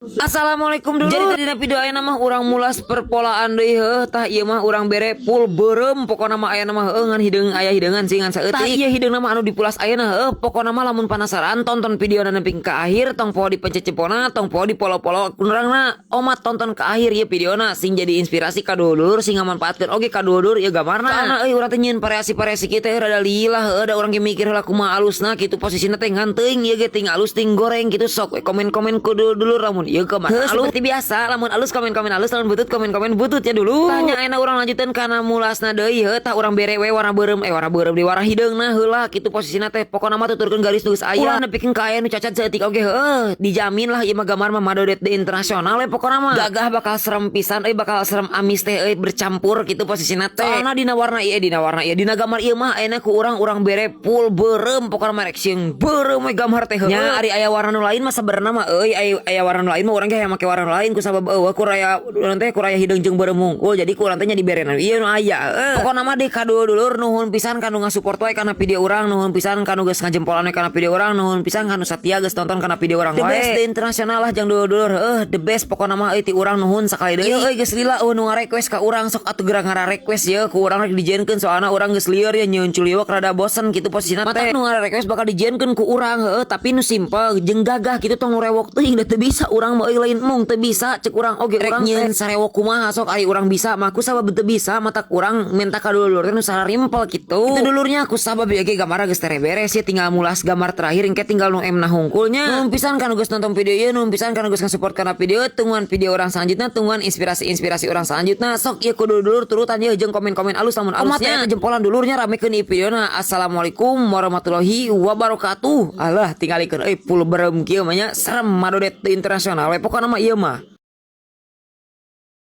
Assalamualaikum dulu. Jadi dina video aya mah urang mulas perpolaan deui heuh tah ieu mah urang bere full beureum pokona mah aya mah heuh ngan hideung aya hideungan sih ngan saeutik. Tah ieu hideungna mah anu dipulas ayeuna heuh pokona mah lamun panasaran tonton videona nepi ka akhir tong poho dipencet cepona tong poho di polo-polo kurangna omat tonton ka akhir ieu videona sing jadi inspirasi ka dulur sing ngamanfaatkeun oge ka dulur ieu gambarna. Soalna euy urang teh nyieun variasi-variasi kitu rada lila heuh da urang ge mikir heula kumaha alusna kitu posisina teh ngan teuing ieu ge ting alus ting goreng kitu sok we komen-komen ku dulur lamun ieu ke mana alus seperti biasa lamun alus komen-komen alus lamun butut komen-komen butut ya dulu tanya enak urang lanjuteun kana mulasna deui heuh tah urang bere we warna beureum di warna hideungna heula kitu posisina teh pokona mah tuturkeun garis geus aya ulah nepikeun ka aya nu cacat saeutik oge heuh dijamin lah ieu mah gambar mah madodet di internasional we pokona mah gagah bakal serem pisan bakal serem amis teh bercampur kitu posisina teh soalna dina warna ieu dina gambar ieu mah ayeuna ku urang bere full beureum pokona mah rek sieun beureum we gambar teh heuh nya ari aya warna nu lain mah sabenerna mah aya warna nu lain mah urang ge make warna lain ku sabab kuraya hideung jeung beureum hungkul jadi ku urang teh nya diberenan ieu nu aya pokona mah di kado dulur nuhun pisan kanu ngasupport wae kana video urang nuhun pisan kanu geus ngajempolan we kana video urang nuhun pisan kanu satia geus tonton kana video urang wae the best di internasional lah jeung dulur the best pokona mah ti urang nuhun sakali deui euy geus lila nu ngarequest ka urang sok atuh geura ngarequest ye ku urang rek dijieunkeun soalna urang geus lieur ya nyieun culiwak rada bosen kitu posisina teh nu ngarequest bakal dijieunkeun ku urang tapi nu simpel jeung gagah kitu tong nu rewok teuing da teu bisa urang mah lain mung teu bisa cek urang oge urang nyieun sarewok kumaha sok ari urang bisa mah ku sabab teu bisa mata urang minta ka dulur teh nu sararimpel kitu itu dulurnya ku sabab ieu ge gambar geus tere beres ya tinggal mulas gambar terakhir engke tinggal nu emna hungkulnya nuhun pisan kanu geus nonton video ieu nuhun pisan kanu geus ngasupport kana video tungguan video urang selanjutnya tungguan inspirasi urang selanjutnya sok ieu ku dulur turutan ieu jeung komen-komen alus lamun alusnya jempolan dulurnya ramekeun ieu videona. Assalamualaikum warahmatullahi wabarakatuh. Alah tingalikeun full beureum kieu mah nya serem madodet internasional we pokona mah ieu mah